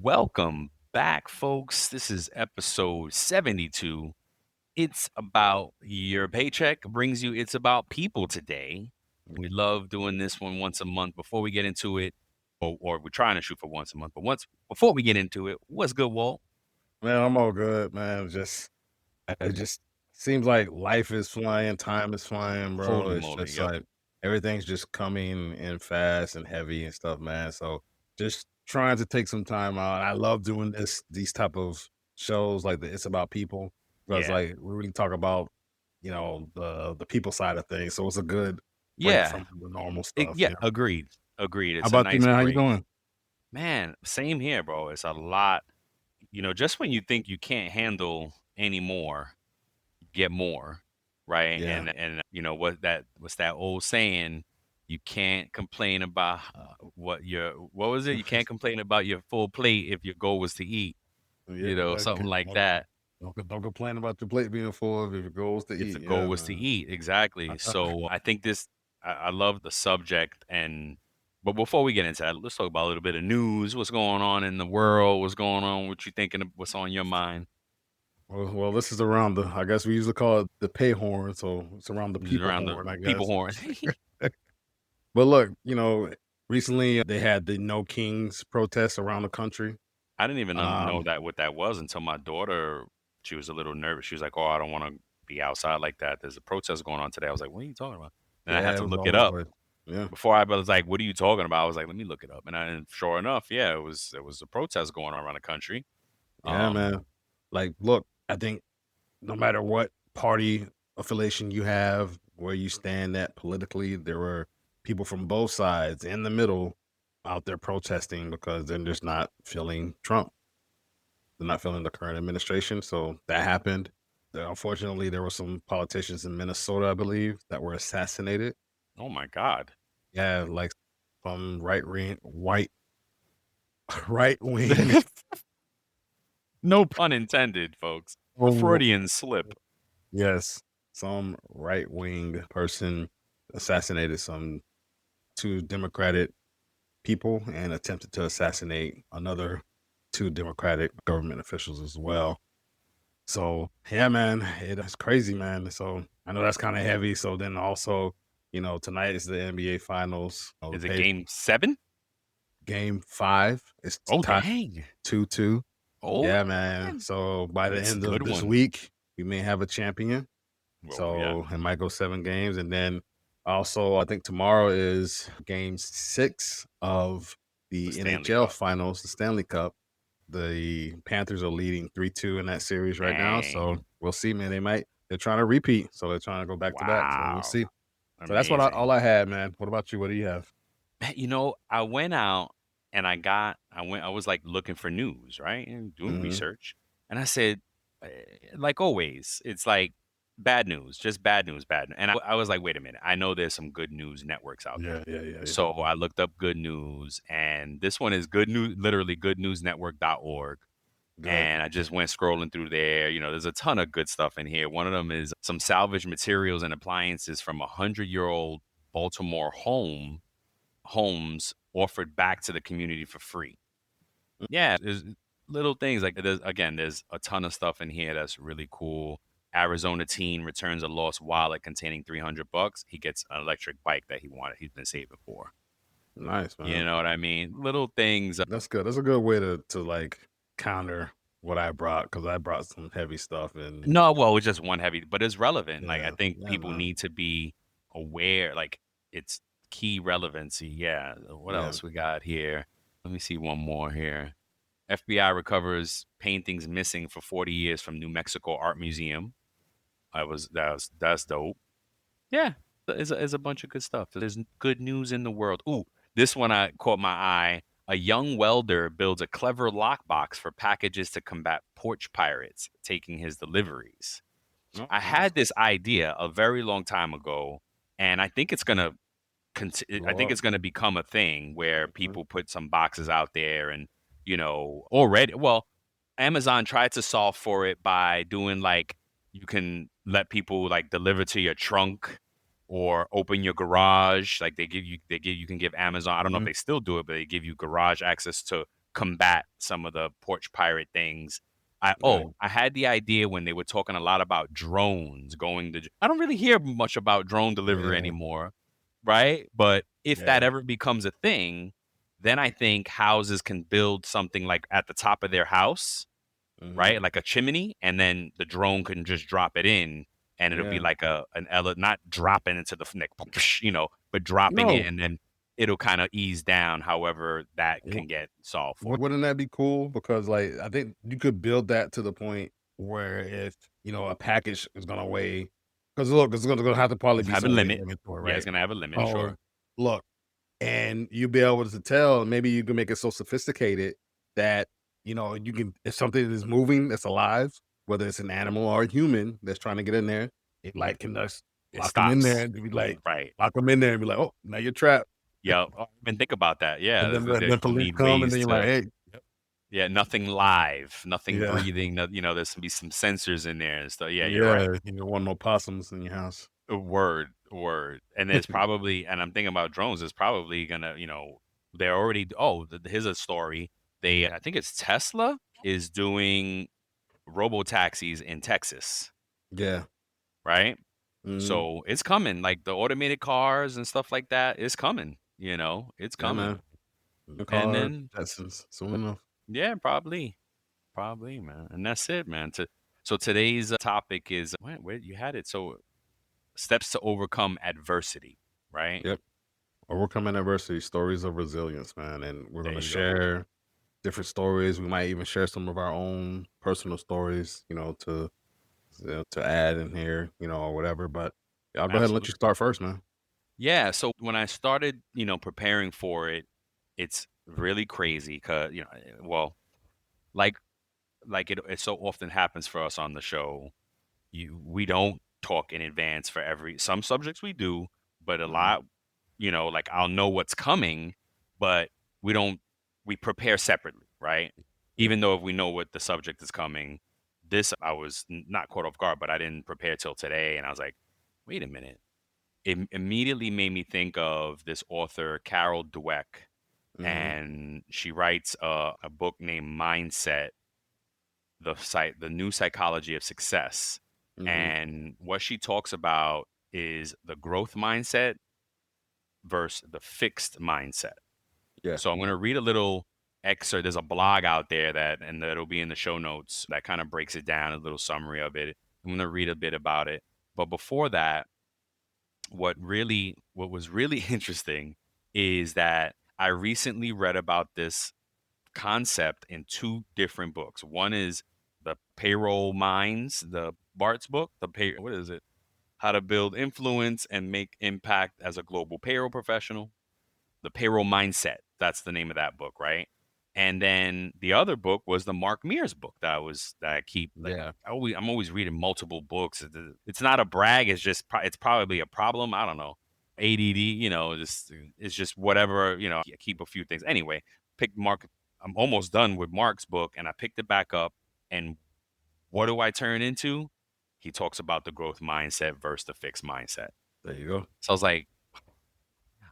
Welcome back, folks. This is episode 72. It's about your paycheck brings you, it's about people today. We love doing this one once a month. Before we get into it, or we're trying to shoot for once a month, but before we get into it, what's good, Walt? Man, I'm all good, man. It just seems like life is flying, time is flying, bro. Holy It's moly. just Yep. like everything's just coming in fast and heavy and stuff, man. So just trying to take some time out. I love doing these type of shows like the It's About People because Yeah. like we really talk about, the people side of things. So it's a good break Yeah. from the normal stuff. Yeah. Yeah. Agreed. Agreed. How It's a about you, nice man? How you break. doing? Man, same here, bro. It's a lot. Just when you think you can't handle anymore, get more, right? Yeah. And what's that old saying? You can't complain about what was it? You can't complain about your full plate if your goal was to eat, Yeah. something Okay. like that. Don't complain about your plate being full if your goal is to If the eat. goal Yeah, was to man. eat, exactly. So I think I love the subject, but before we get into that, let's talk about a little bit of news. What's going on in the world? What's going on? What you thinking? What's on your mind? Well, this is around I guess we usually call it the pay horn, so it's around the people Around the horn, I people guess. horn. But look, recently they had the No Kings protests around the country. I didn't even know Um, that what that was until my daughter, she was a little nervous. She was like, "Oh, I don't want to be outside like that. There's a protest going on today." I was like, "What are you talking about?" And I had yeah, to it was look all it over the up place. Yeah, before I was like, "What are you talking about?" I was like, "Let me look it up." And sure enough, yeah, it was a protest going on around the country. yeah, Um, man. Like, look, I think no matter what party affiliation you have, where you stand at politically, there were people from both sides in the middle out there protesting because they're just not feeling Trump. They're not feeling the current administration. So that happened. Unfortunately, there were some politicians in Minnesota, I believe, that were assassinated. oh my God, Yeah, like some right wing. no pun intended, folks. A Oh, Freudian slip. yes, some right wing person assassinated some two Democratic people and attempted to assassinate another two Democratic government officials as well. So yeah, man, it's crazy, man. So I know that's kind of heavy. So then also, tonight is the NBA Finals. Is it game 7? Game 5. It's Oh tied dang. 2-2. Oh Yeah, man. man, So by the it's a end good of this one. week, we may have a champion. Well, yeah, So it might go 7 games, and then also I think tomorrow is Game 6 of the the Stanley NHL Cup. Finals, the Stanley Cup. The Panthers are leading 3-2 in that series right now, so Dang. we'll see, man. They're trying to repeat, so they're trying to go back to back, so we'll Wow. see. So that's Amazing. all I had, man. What about you? What do you have? I went out and I was like looking for news, right? And doing Mhm. research. And I said, like always, it's like bad news, just bad news, bad. And I was like, wait a minute. I know there's some good news networks out there. Yeah, yeah, yeah, yeah. So I looked up good news, and this one is good news, literally goodnewsnetwork.org. Good. And I just went scrolling through there. There's a ton of good stuff in here. One of them is some salvage materials and appliances from 100-year-old Baltimore homes offered back to the community for free. Mm, Yeah, there's little things like there's a ton of stuff in here that's really cool. Arizona teen returns a lost wallet containing $300. He gets an electric bike that he's been saving for. nice, You man. know what I mean? Little things. That's good. That's a good way to like counter what I brought because I brought some heavy stuff and No, well, it's just one heavy, but it's relevant. Like I yeah, think yeah, people man. need to be aware, like it's key relevancy. Yeah. What Yeah. else we got here? Let me see one more here. FBI recovers paintings missing for 40 years from New Mexico Art Museum. That's dope. Yeah, there's a bunch of good stuff. There's good news in the world. Ooh, this one I caught my eye. A young welder builds a clever lockbox for packages to combat porch pirates taking his deliveries. Oh, I nice. had this idea a very long time ago, and I think it's gonna I Blow think up. it's gonna become a thing where Mhm. people put some boxes out there, and already. Well, Amazon tried to solve for it by doing like you can let people like deliver to your trunk or open your garage. Like you can give Amazon. I don't know if Mhm. they still do it, but they give you garage access to combat some of the porch pirate things. Right. I had the idea when they were talking a lot about drones going to. I don't really hear much about drone delivery Yeah. anymore, right? But if that Yeah. ever becomes a thing, then I think houses can build something like at the top of their house, Mhm. right? Like a chimney, and then the drone can just drop it in, and it'll be Yeah. like not dropping into the neck, but dropping it, No. and then it'll kind of ease down. However, that W can get solved for. wouldn't that be cool? Because, like, I think you could build that to the point where if, a package is gonna weigh, because look, there's gonna have to probably It's be have a some weight limit. inventory, Yeah, it's right? gonna have a limit. Oh, Sure, look, and you be able to tell, maybe you can make it so sophisticated that, you can, if something is moving that's alive, whether it's an animal or a human that's trying to get in there, it, like, can just it lock them in there stops. and be like, Right. lock them in there and be like, "Oh, now you're trapped." Yeah. Oh, I didn't even think about that. Yeah, And then there could police be come, and ways then you're like, to. "Hey." Yep. Yeah, nothing live, nothing Yeah. breathing. No, there's gonna be some sensors in there and stuff. Yeah, you're right. Yeah, you don't want no possums in your house. Word, word. And there's probably, and I'm thinking about drones. There's probably gonna, they're already. Oh, here's a story. I think it's Tesla is doing robo taxis in Texas, Yeah. right? Mhm. So it's coming. Like the automated cars and stuff like that. It's coming. It's Yeah, coming. man. The And car, then, Jetsons, soon enough. yeah, probably, man. And that's it, man. So today's topic is where you had it. So steps to overcome adversity, right? Yep. Overcoming adversity, stories of resilience, man, and we're There gonna you go. share different stories. We might even share some of our own personal stories, to add in here, or whatever, but yeah, I'll go ahead and let you Absolutely. start first, man. Yeah. So when I started, preparing for it, it's really crazy because, well, like it so often happens for us on the show. We don't talk in advance for some subjects we do, but a Mhm. lot, like I'll know what's coming, but we don't we prepare separately, right? Yep. Even though if we know what the subject is coming, this I was not caught off guard, but I didn't prepare till today, and I was like, wait a minute. It immediately made me think of this author, Carol Dweck, Mhm. and she writes a book named Mindset, the new psychology of success. Mhm. And what she talks about is the growth mindset versus the fixed mindset. Yeah. So I'm going to read a little excerpt. There's a blog out there and that'll be in the show notes that kind of breaks it down, a little summary of it. I'm going to read a bit about it. But before that, what was really interesting is that I recently read about this concept in two different books. One is the Payroll Minds, the Bart's book, what is it? How to Build Influence and Make Impact as a Global Payroll Professional. The Payroll Mindset. That's the name of that book, right? And then the other book was the Mark Mears book that I keep like. Yeah. I'm always reading multiple books. It's not a brag. It's just it's probably a problem. I don't know. ADD, just it's just whatever. I keep a few things anyway. Picked Mark. I'm almost done with Mark's book, and I picked it back up. And what do I turn into? He talks about the growth mindset versus the fixed mindset. There you go. So I was like,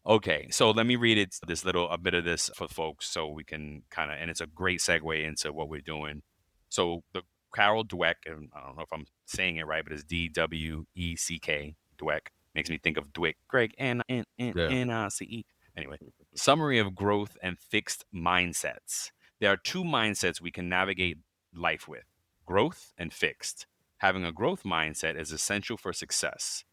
okay, so let me read a bit of this for folks so we can and it's a great segue into what we're doing. So the Carol Dweck, and I don't know if I'm saying it right, but it's Dweck. Dweck makes me think of Dwick, Greg, Yeah. Nice. Anyway, summary of growth and fixed mindsets. There are two mindsets we can navigate life with: growth and fixed. Having a growth mindset is essential for success.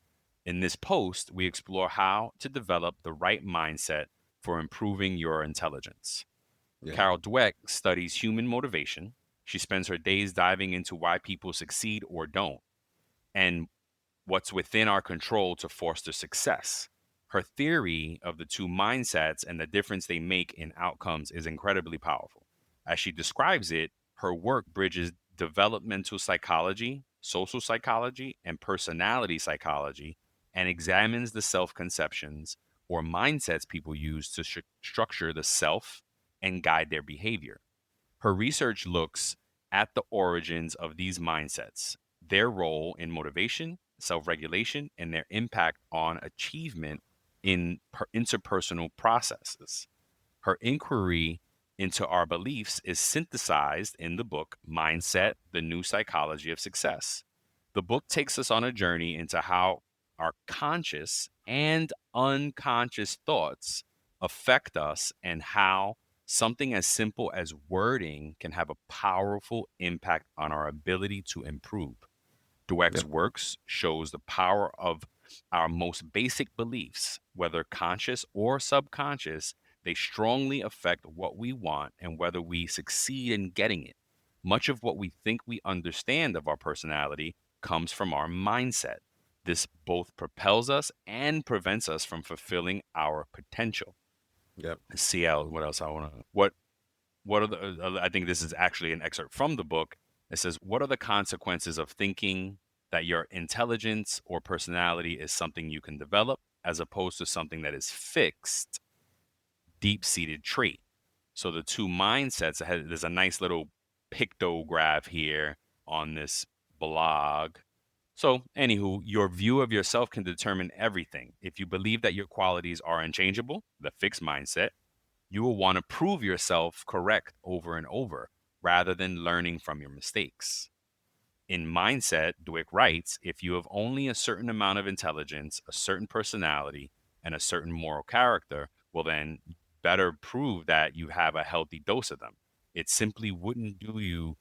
In this post, we explore how to develop the right mindset for improving your intelligence. Yeah. Carol Dweck studies human motivation. She spends her days diving into why people succeed or don't, and what's within our control to foster success. Her theory of the two mindsets and the difference they make in outcomes is incredibly powerful. As she describes it, her work bridges developmental psychology, social psychology, and personality psychology and examines the self conceptions or mindsets people use to structure the self and guide their behavior. Her research looks at the origins of these mindsets, their role in motivation, self regulation, and their impact on achievement in interpersonal processes. Her inquiry into our beliefs is synthesized in the book Mindset: The New Psychology of Success. The book takes us on a journey into how our conscious and unconscious thoughts affect us and how something as simple as wording can have a powerful impact on our ability to improve. Dweck's Yep. works shows the power of our most basic beliefs, whether conscious or subconscious. They strongly affect what we want and whether we succeed in getting it. Much of what we think we understand of our personality comes from our mindset. This both propels us and prevents us from fulfilling our potential. Yep. CL, what else I want to what are the I think this is actually an excerpt from the book. It says, what are the consequences of thinking that your intelligence or personality is something you can develop as opposed to something that is fixed, deep-seated trait? So the two mindsets, there's a nice little pictograph here on this blog. So, anywho, your view of yourself can determine everything. If you believe that your qualities are unchangeable, the fixed mindset, you will want to prove yourself correct over and over rather than learning from your mistakes. In Mindset, Dweck writes, if you have only a certain amount of intelligence, a certain personality, and a certain moral character, well, then better prove that you have a healthy dose of them. It simply wouldn't do you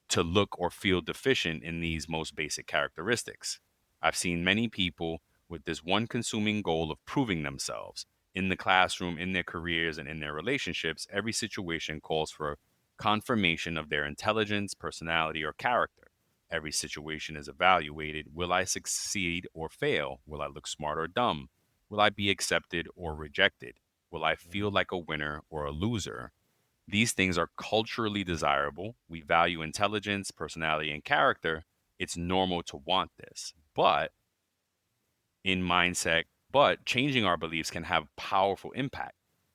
to look or feel deficient in these most basic characteristics. I've seen many people with this one consuming goal of proving themselves in the classroom, in their careers, and in their relationships. Every situation calls for confirmation of their intelligence, personality, or character. Every situation is evaluated. Will I succeed or fail? Will I look smart or dumb? Will I be accepted or rejected? Will I feel Mhm. like a winner or a loser? These things are culturally desirable. We value intelligence, personality, and character. It's normal to want this. But changing our beliefs can have powerful impact.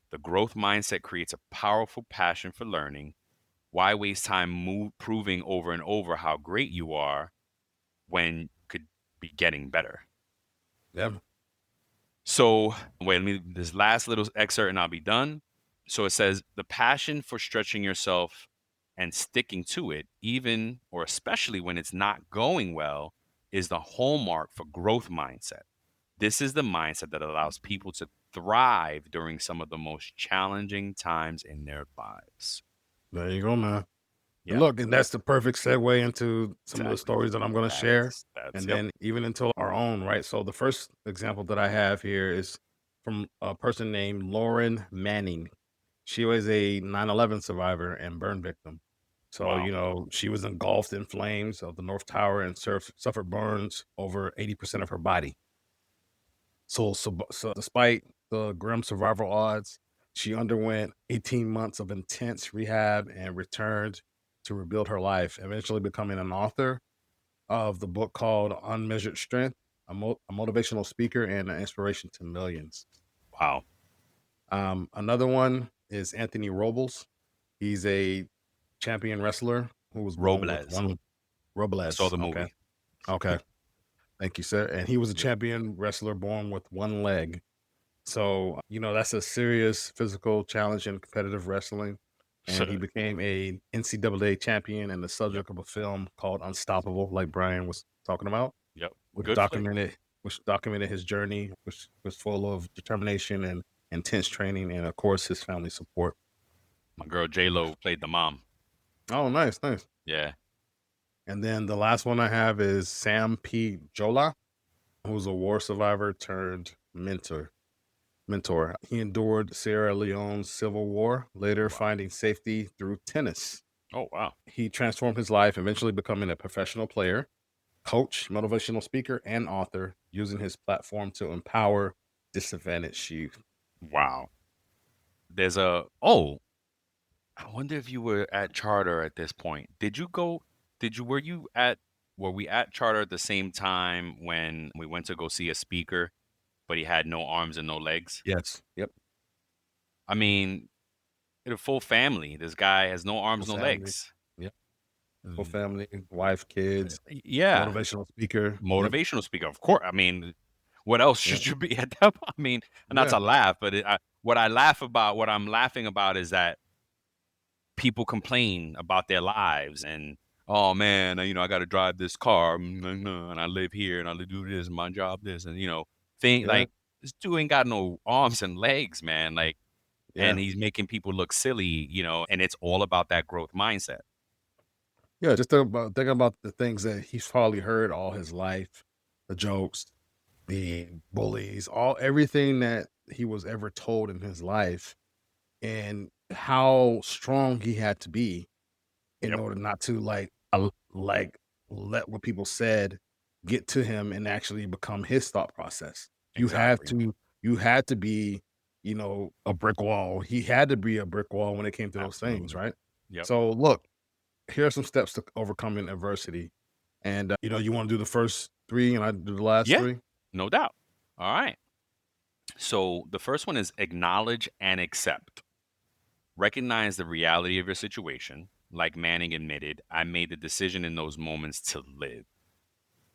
The growth mindset creates a powerful passion for learning. Why waste time proving over and over how great you are when you could be getting better? Yep. So, wait, let me this last little excerpt and I'll be done. So it says the passion for stretching yourself and sticking to it, even or especially when it's not going well, is the hallmark for growth mindset. This is the mindset that allows people to thrive during some of the most challenging times in their lives. There you go, man. And Yeah, look, and that's the perfect segue into some of the exactly. stories that I'm going to share, That's and yep. then even into our own, right? So the first example that I have here is from a person named Lauren Manning. She was a 9/11 survivor and burn victim. So, Wow. she was engulfed in flames of the North Tower and suffered burns over 80% of her body. So despite the grim survival odds, she underwent 18 months of intense rehab and returned to rebuild her life, eventually becoming an author of the book called Unmeasured Strength, a motivational speaker and an inspiration to millions. Wow. Another one is Anthony Robles. He's a champion wrestler who was born with Robles. one I saw Robles. the Okay. movie. Okay. Thank you, sir. And he was a Yep. champion wrestler born with one leg. So, that's a serious physical challenge in competitive wrestling. And he became a NCAA champion and the Yep. subject of a film called Unstoppable, like Brian was talking about, Yep. which Good flick. documented which documented his journey, which was full of determination and intense training, and of course his family support. My girl J Lo played the mom. Oh, nice, nice. Yeah. And then the last one I have is Sam P Jola, who's a war survivor turned mentor. He endured Sierra Leone's civil war, later Wow. finding safety through tennis. Oh wow. He transformed his life, eventually becoming a professional player, coach, motivational speaker, and author, using his platform to empower disadvantaged youth. Wow. There's a oh, I wonder if you were at Charter at this point. Were we at Charter at the same time when we went to go see a speaker, but he had no arms and no legs? Yes. Yep. I mean, a full family. This guy has no Full arms, no family. legs. Yep. Full Mm, family, wife, kids, Yeah, motivational speaker. Yep. motivational speaker. Of course. I mean, what else Yep. should you be at that point? I mean, not Yeah. to laugh, but what I'm laughing about is that people complain about their lives and, oh man, I got to drive this car, and I live here and I do this, my job this, and thing Yeah, like this dude ain't got no arms and legs, man. Like, yeah, and he's making people look silly, and it's all about that growth mindset. yeah. Just think about the things that he's probably heard all his life, the jokes, the bullies, all everything that he was ever told in his life, and how strong he had to be in Yep, order not to like let what people said get to him and actually become his thought process. You have exactly. to you had to be, a brick wall. He had to be a brick wall when it came to those things, Absolutely. right? Yep. So look, here are some steps to overcoming adversity. And you want to do the first three and I do the last Yeah, three? no doubt. All right. So the first one is acknowledge and accept. Recognize the reality of your situation. Like Manning admitted, I made the decision in those moments to live,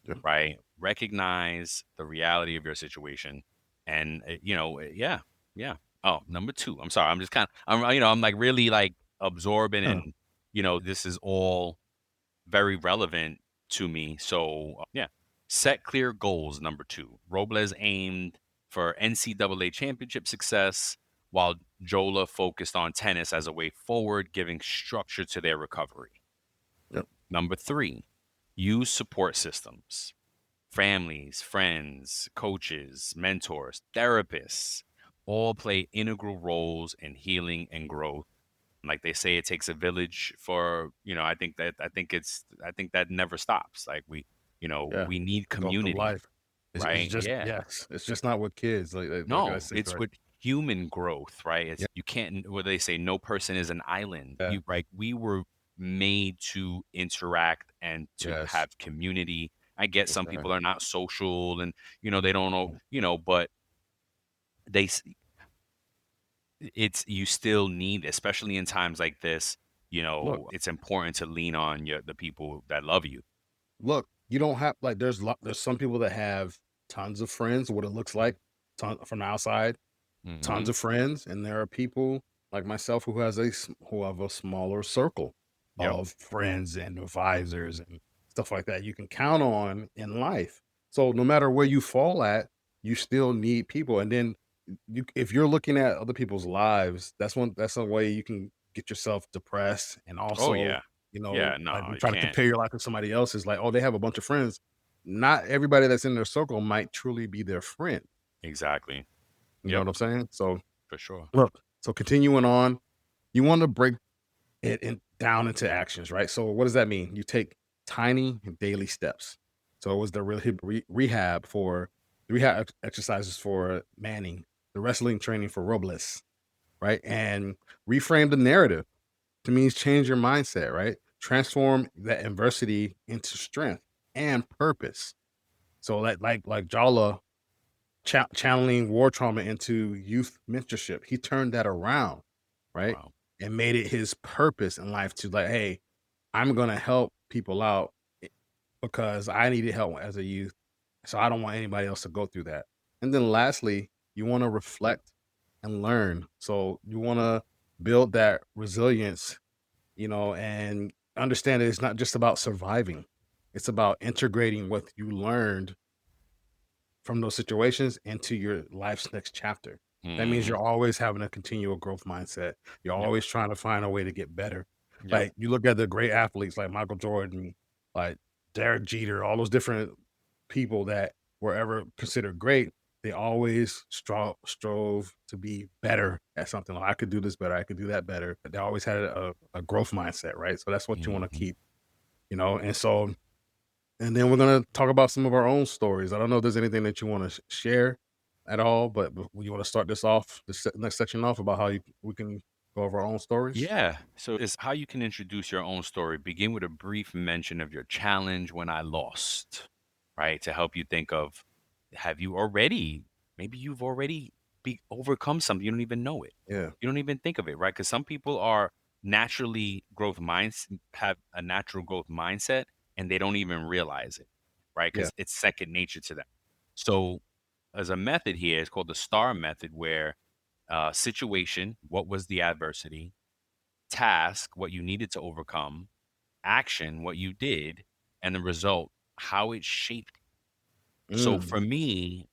Yeah. right? Recognize the reality of your situation. And, yeah, yeah. Oh, number two. I'm sorry. I'm just kind of, I'm like really like absorbing Uh, and, this is all very relevant to me. So, yeah, set clear goals. Number two, Robles aimed for NCAA championship success, while Jola focused on tennis as a way forward, giving structure to their recovery. Yep. Number three, use support systems, families, friends, coaches, mentors, therapists. All play integral roles in healing and growth. Like they say, it takes a village for, I think that never stops. Like Yeah. we need To go through community, life. It's right? just Yeah. yes. It's just not with kids. Like I No, said, it's right? with human growth, right? Yeah. It's you can't what they say, no person is an island. Yeah. We were made to interact and to Yes. have community. I get some Okay. people are not social and they don't know, but they s- it's you still need, especially in times like this, Look, it's important to lean on the people that love you. look, you don't have like there's some people that have tons of friends, what it looks like from the outside, tons Mhm. of friends, and there are people like myself who have a smaller circle Yep. of friends and advisors and stuff like that you can count on in life. So no matter where you fall at, you still need people. And then if you're looking at other people's lives, that's a way you can get yourself depressed and Oh, also, yeah. Yeah, like no, you you try to can't. compare your life to somebody else's, like, oh, they have a bunch of friends. Not everybody that's in their circle might truly be their friend. Exactly. You know Yep, what I'm saying? So for sure. look, so continuing on, you want to break down into actions, right? So what does that mean? You take tiny daily steps. So it was the rehab exercises for Manning, the wrestling training for Robles, right? And reframe the narrative to means change your mindset, right? Transform that adversity into strength and purpose. So like Jala channeling war trauma into youth mentorship. He turned that around, right? Wow. And made it his purpose in life to like, hey, I'm gonna help people out because I needed help as a youth. So I don't want anybody else to go through that. And then lastly, you want to reflect and learn. So you want to build that resilience, and understand that it's not just about surviving. It's about integrating what you learned from those situations into your life's next chapter. That means Mhm. you're always having a continual growth mindset. You're Yep, always trying to find a way to get better. yep. Like you look at the great athletes like Michael Jordan, like Derek Jeter, all those different people that were ever considered great. They always strove to be better at something. Like I could do this better. I could do that better. They always had a growth mindset, right? So that's what you want to Mhm. keep, And so and then we're gonna talk about some of our own stories. I don't know if there's anything that you wanna share at all, but you wanna start this off, next section off about how we can go over our own stories? Yeah. So it's how you can introduce your own story. Begin with a brief mention of your challenge when I lost, right? To help you think of, have you already, maybe you've already overcome something. You don't even know it. Yeah, You don't even think of it, right? Because some people are naturally growth minds, have a natural growth mindset and they don't even realize it, right? yeah, Because it's second nature to them. So as a method here, it's called the STAR method, where situation, what was the adversity? task, what you needed to overcome, action, what you did, and the result, how it shaped. So Mm, for me,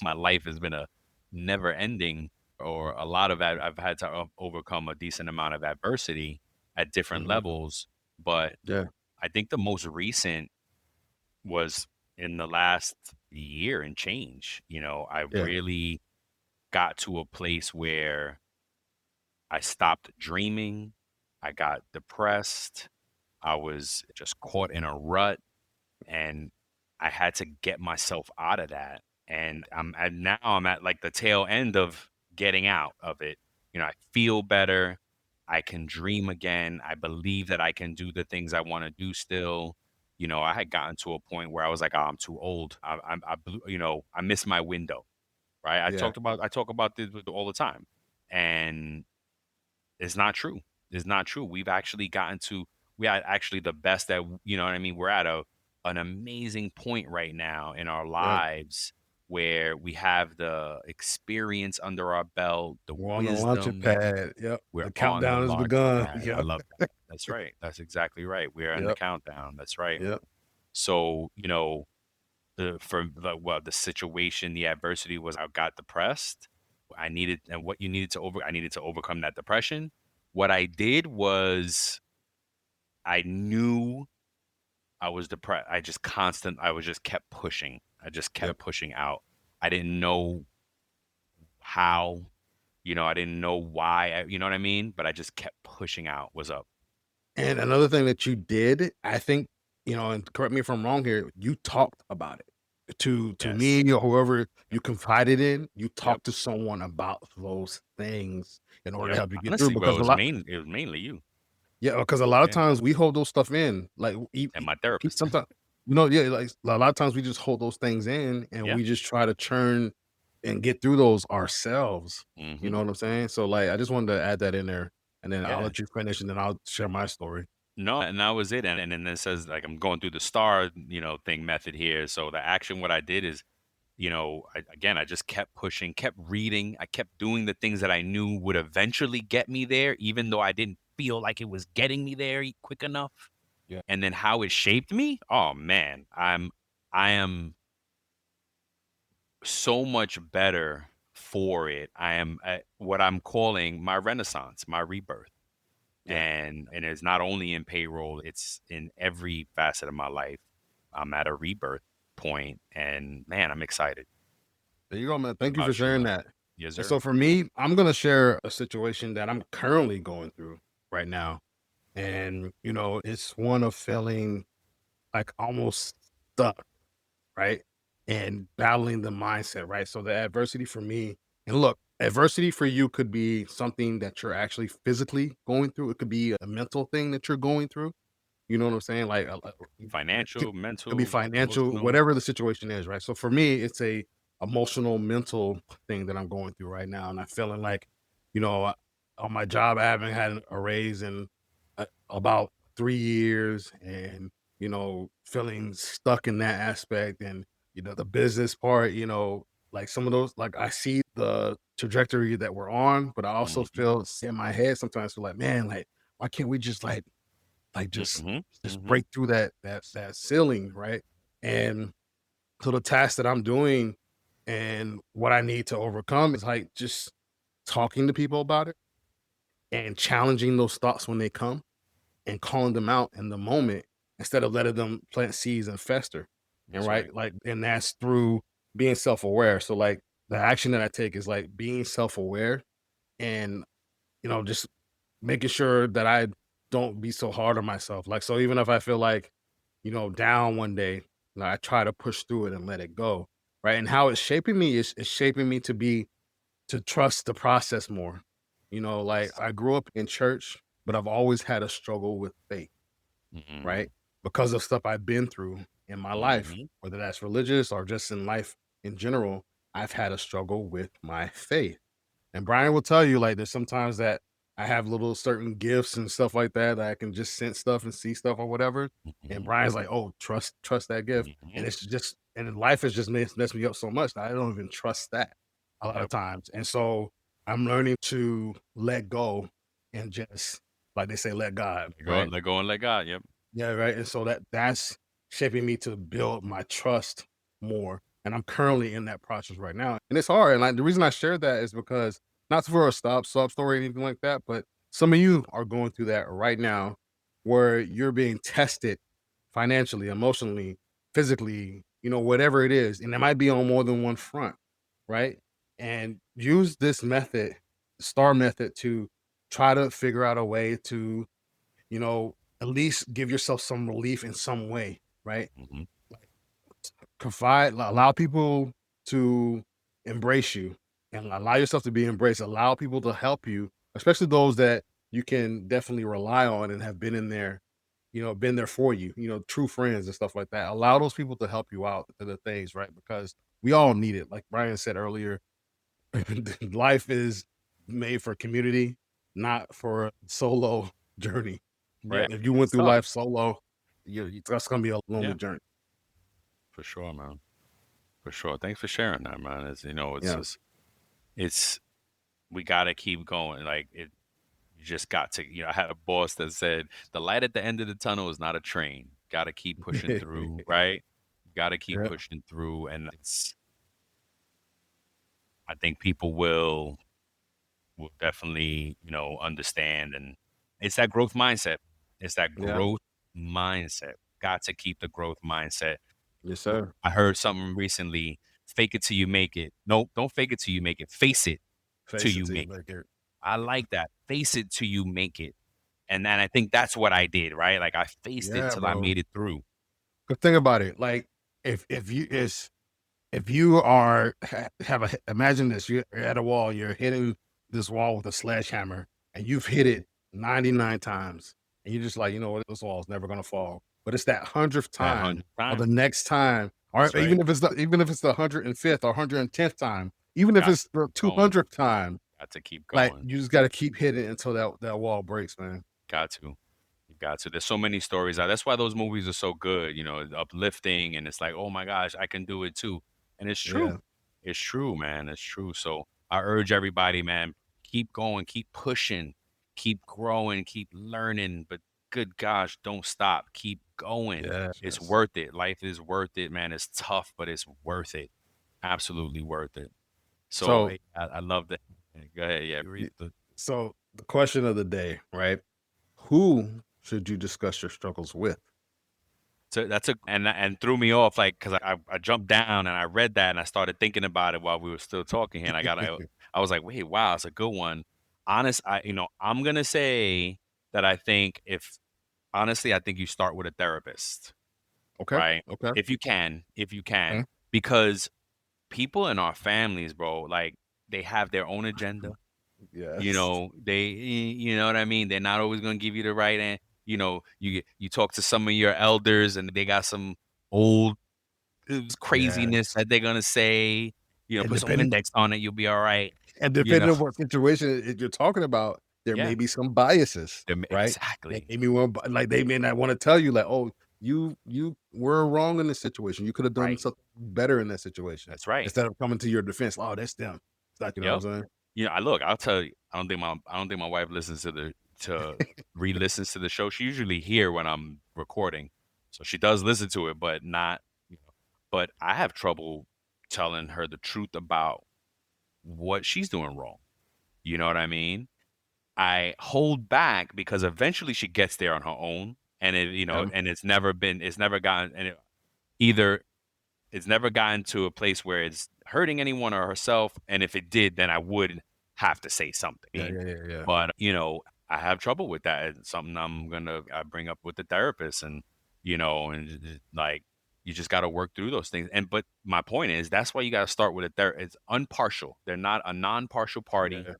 my life has been a never ending, or a lot of I've had to overcome a decent amount of adversity at different mhm. levels. But Yeah, I think the most recent was in the last year and change. I yeah, really got to a place where I stopped dreaming. I got depressed. I was just caught in a rut, and I had to get myself out of that. And now I'm at like the tail end of getting out of it. I feel better. I can dream again. I believe that I can do the things I want to do still. I had gotten to a point where I was like, oh, I'm too old. I missed my window. Right. yeah, I talk about this all the time, and it's not true. It's not true. We are actually the best at, you know what I mean? We're at an amazing point right now in our yeah. lives where we have the experience under our belt, the We're on the launching wisdom. pad. Yep. We're The on the countdown has launch begun. pad. I Yep. love that. That's right. That's exactly right. We're in the Yep. countdown. That's right. Yep. So, the situation, the adversity was I got depressed. I needed to overcome that depression. What I did was I knew I was depressed. I was just kept pushing. I just Yep. kept pushing out. I didn't know how, I didn't know why, you know what I mean? But I just kept pushing out. What's up? And another thing that you did, I think, and correct me if I'm wrong here, you talked about it to Yes. me or whoever you Yep. confided in. You Yep. talked to someone about those things in order to Yep. help you get through Honestly, bro, because a lot, it was mainly you. yeah, because a lot of Yeah. times we hold those stuff in, like And my therapist. sometimes, yeah, like a lot of times we just hold those things in and Yeah. we just try to churn and get through those ourselves. You Hmm. know what I'm saying? So like, I just wanted to add that in there, and then I'll Yeah. let you finish, and then I'll share my story. No, and that was it. And then it says like I'm going through the star, thing method here. So the action, what I did is, I just kept pushing, kept reading. I kept doing the things that I knew would eventually get me there, even though I didn't feel like it was getting me there quick enough. Yeah. And then how it shaped me. Oh man, I am so much better for it. I am at what I'm calling my renaissance, my rebirth. Yeah. And it's not only in payroll, it's in every facet of my life. I'm at a rebirth point, and man, I'm excited. There you go, man. What Thank you for about you, sharing man? that. Yes, And sir. so for me, I'm gonna share a situation that I'm currently going through right now. And it's one of feeling like almost stuck, right? And battling the mindset, right? So the adversity for me, and look, adversity for you could be something that you're actually physically going through. It could be a mental thing that you're going through. You know what I'm saying? Like, it Financial, could be mental, financial, emotional. whatever the situation is, right? So for me, it's a emotional, mental thing that I'm going through right now, and I'm feeling like, you know, uh, on my job, I haven't had a raise in about 3 years, and feeling stuck in that aspect, and the business part, like some of those, like I see the trajectory that we're on, but I also Mhm, feel in my head sometimes feel like, man, like why can't we just just mhm, mhm, break through that ceiling, right? And so the task that I'm doing and what I need to overcome is like just talking to people about it and challenging those thoughts when they come and calling them out in the moment instead of letting them plant seeds and fester. And that's right. right, like, and that's through being self-aware. So like the action that I take is like being self-aware and just making sure that I don't be so hard on myself. Like, so even if I feel like, down one day, I try to push through it and let it go. Right. And how it's shaping me is shaping me to trust the process more. Like Yes. I grew up in church, but I've always had a struggle with faith, Mhm, right? Because of stuff I've been through in my life, mhm, whether that's religious or just in life in general, I've had a struggle with my faith. And Brian will tell you, like, there's sometimes that I have little certain gifts and stuff like that, that I can just sense stuff and see stuff or whatever. And mhm, Brian's like, "Oh, trust that gift." And mhm. it's just, and life has just messed me up so much that I don't even trust that a lot of Yep. times. And so, I'm learning to let go and just, like they say, let God, right? Let go and let God. Yep. Yeah, right. And so that's shaping me to build my trust more. And I'm currently in that process right now. And it's hard. And like the reason I shared that is because not for a sub story or anything like that, but some of you are going through that right now where you're being tested financially, emotionally, physically, whatever it is. And it might be on more than one front, right? And use this method, STAR method, to try to figure out a way to at least give yourself some relief in some way, right? Hmm. Allow people to embrace you and allow yourself to be embraced. Allow people to help you, especially those that you can definitely rely on and have been in there, been there for you, true friends and stuff like that. Allow those people to help you out to the things, right? Because we all need it. Like Brian said earlier, life is made for community, not for a solo journey, Yeah. right? If you went It's through tough. life solo, that's gonna be a lonely Yeah. journey. For sure, man. For sure. Thanks for sharing that, man. It's Yeah. just, it's, we got to keep going. Like, you just got to, I had a boss that said, the light at the end of the tunnel is not a train. Got to keep pushing through, right? Got to keep Yeah. pushing through. And I think people will definitely, understand. And it's that growth mindset. It's that Yeah. growth mindset. Got to keep the growth mindset. Yes, sir. I heard something recently, fake it till you make it. Nope, don't fake it till you make it. Face it till Face it you to you make like it. it. I like that. Face it till you make it. And then I think that's what I did, right? Like I faced it Yeah, till I bro. made it through. But think about it. Like if you are have a imagine this, you're at a wall, you're hitting this wall with a sledgehammer, and you've hit it 99 times, and you're just like, you know what, this wall is never gonna fall. But it's that 100th That time 100th or the time. next time, or That's right. even if it's the 105th or 110th time, even if Got it's the to going. 200th time, Got to keep like going. you just gotta keep hitting until that wall breaks, man. Got to. You got to. There's so many stories out. That's why those movies are so good, uplifting, and it's like, oh my gosh, I can do it too. And it's true. Yeah, It's true, man. It's true. So I urge everybody, man, keep going, keep pushing, keep growing, keep learning. But good gosh, don't stop. Keep going. yes, It's yes. worth it. Life is worth it, man. It's tough, but it's worth it. Absolutely worth it. So So, I love that. Go ahead. Yeah. y- so the question of the day, right? Who should you discuss your struggles with? So that's a and threw me off like because I jumped down and I read that and I started thinking about it while we were still talking here and I was like, wait, wow, it's a good one. I'm gonna say that I think if honestly I think you start with a therapist, Okay, right? okay. If you can, Okay. because people in our families, bro, like they have their own agenda. Yes. You know what I mean? They're not always going to give you the right answer. You talk to some of your elders and they got some old craziness Yes. that they're going to say, And put some depending Windex on it, you'll be all right. and You know, depending on what situation you're talking about, there yeah, may be some biases, right? That exactly. maybe like they may not want to tell you, like, oh, you were wrong in this situation. You could have done Right. something better in that situation That's right. instead of coming to your defense. Oh, that's them. It's like, you know Yep. what I'm I'll tell you, I don't think my wife listens to re-listens to the show. She usually hear when I'm recording. So she does listen to it, but not, but I have trouble telling her the truth about what she's doing wrong. You know what I mean? I hold back because eventually she gets there on her own, and saying? and it's never gotten, either it's never gotten to a place where it's hurting anyone or herself, and if it did, then I would have to say Yeah, something. yeah, yeah, yeah. But I have trouble with that. It's something I bring up with the therapist, and like you just got to work through those things. And but my point is that's why you got to start with a therapist. It's unpartial. They're not a non-partial party. Yeah.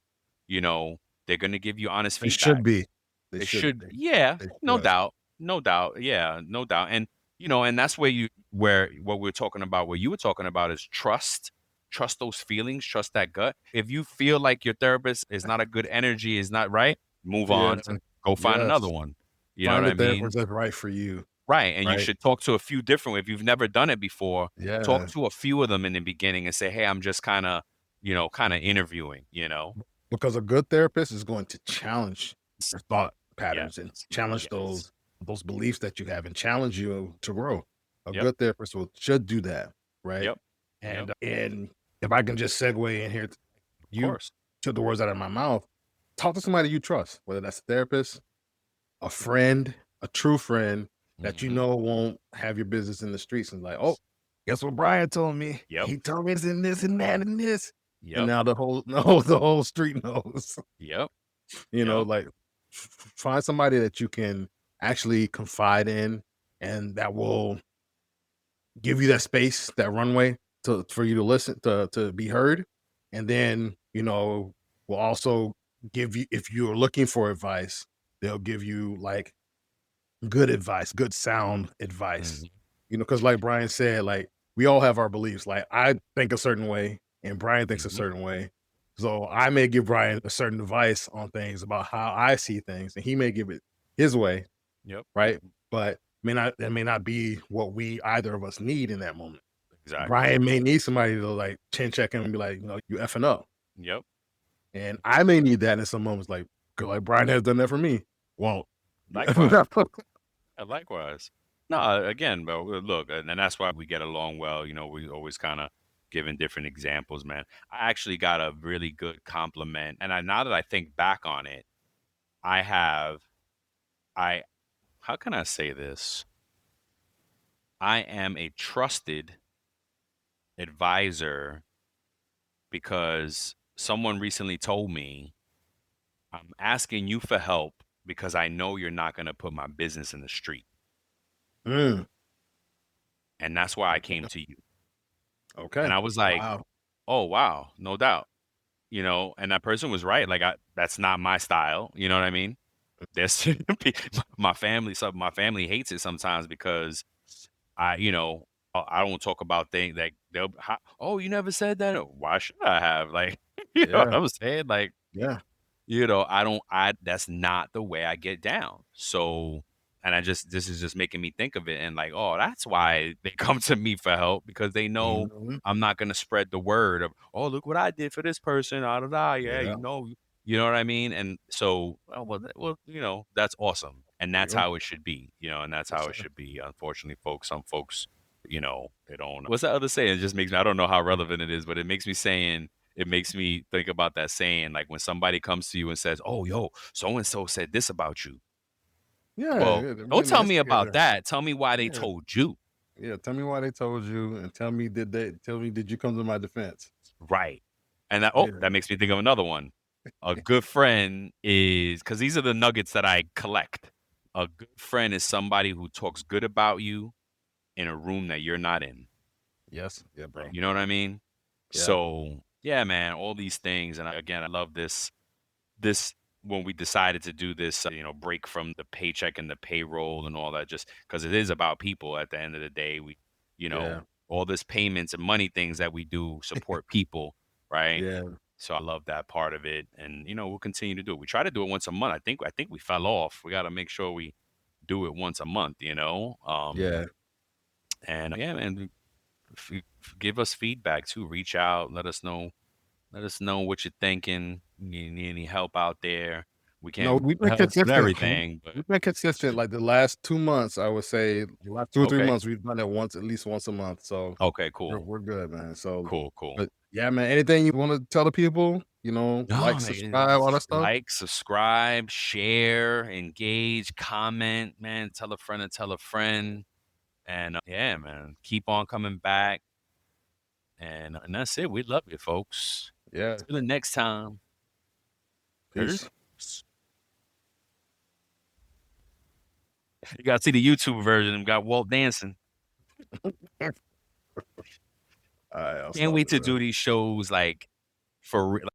You know, they're gonna give you honest They should feedback. be. They They should should, be. yeah, They no should. doubt, no doubt, yeah, no doubt, and and that's where what we're talking about, what you were talking about is trust those feelings, trust that gut. If you feel like your therapist is not a good energy, is not right, move Yeah. on, go find another Yes. one. You know what Find a I mean? therapist that's right for you. Right, and you Right. should talk to a few different. If you've never done it before, talk Yeah. to a few of them in the beginning and say, hey, I'm just kind of interviewing. because a good therapist is going to challenge your thought Yes. patterns and challenge Yes. those beliefs that you have and challenge you to grow. A Yep. good therapist will should do that, right? Yep. Yep. And if I can just segue in here, Of you course. took the words out of my mouth. Talk to somebody you trust, whether that's a therapist, a friend, a true friend that you Mhm. know won't have your business in the streets and like, oh, guess what Brian told me? Yep. He told me it's in this and that and this. And Yep. now the whole no, the whole street knows. Yep. You know, Yep. like find somebody that you can actually confide in and that will give you that space, that runway to for you to listen to be heard. And then, will also give you if you're looking for advice, they'll give you like good advice, good sound advice. Mhm. Because like Brian said, like we all have our beliefs. Like I think a certain way and Brian thinks a Mhm. certain way. So I may give Brian a certain advice on things about how I see things, and he may give it his way, Yep. right? But may not be what we either of us need in that moment. Exactly. Brian may need somebody to like chin check him and be like, you effing up. Yep. And I may need that in some moments, like, 'cause like Brian has done that for me. Well, Likewise. Likewise. No, again, bro, look, and that's why we get along well. We always kind of giving different examples, man. I actually got a really good compliment, and now that I think back on it, I have, I, how can I say this? I am a trusted advisor because someone recently told me, I'm asking you for help because I know you're not going to put my business in the street. Mm, And that's why I came to you. And okay. I was like, Wow. oh, wow, no doubt. And that person was right. Like, that's not my style. You know what I mean? There's my family hates it sometimes because I don't talk about things that oh, you never said that. Why should I have? Like, you know what Yeah. I'm saying? Like, Yeah. I that's not the way I get down. So, and this is just making me think of it and like, oh, that's why they come to me for help because they know Mhm. I'm not going to spread the word of, oh, look what I did for this person. Da, da, da. Yeah, Yeah. you know what I mean? And so, that's awesome. And There you that's go. how it should be, and that's Yes, how it sir. should be. Unfortunately, some folks, they don't. What's that other saying? It just makes me, I don't know how relevant it is, but it makes me think about that saying, like when somebody comes to you and says, "Oh, yo, so and so said this about you." Yeah, Well, yeah, don't being the tell me about instigator. that. Tell me why they Yeah. told you. Yeah, tell me why they told you and tell me did you come to my defense? Right. And Yeah. that makes me think of another one. A good friend is because these are the nuggets that I collect. A good friend is somebody who talks good about you in a room that you're not in. Yes. Yeah, bro. You know what I mean? Yeah. So yeah, man, all these things. And again, I love this when we decided to do this, break from the paycheck and the payroll and all that, just because it is about people at the end of the day. You know, Yeah. all this payments and money things that we do support people, right? Yeah. So I love that part of it, and we'll continue to do it. We try to do it once a month. I think we fell off. We got to make sure we do it once a month. Yeah. And yeah, man, give us feedback too. Reach out, let us know what you're thinking. You need any help out there? We No, can't we've been help with consistent. everything, but We've been consistent. Like the last 2 months, I would say the last 2 or 3 months, okay. we've done it once, at least once a month. So Okay, we're, cool. we're good, man. So, Cool, cool. but yeah, man, anything you want to tell the people, No, like, man, subscribe, all that stuff. like, subscribe, share, engage, comment, man. Tell a friend and tell a friend. And yeah, man, keep on coming back. And that's it. We love you, folks. Yeah. Till the next time. Peace. Peace. You got to see the YouTube version. We got Walt dancing. All right. I'll Can't stop wait it, to bro. do these shows like for real.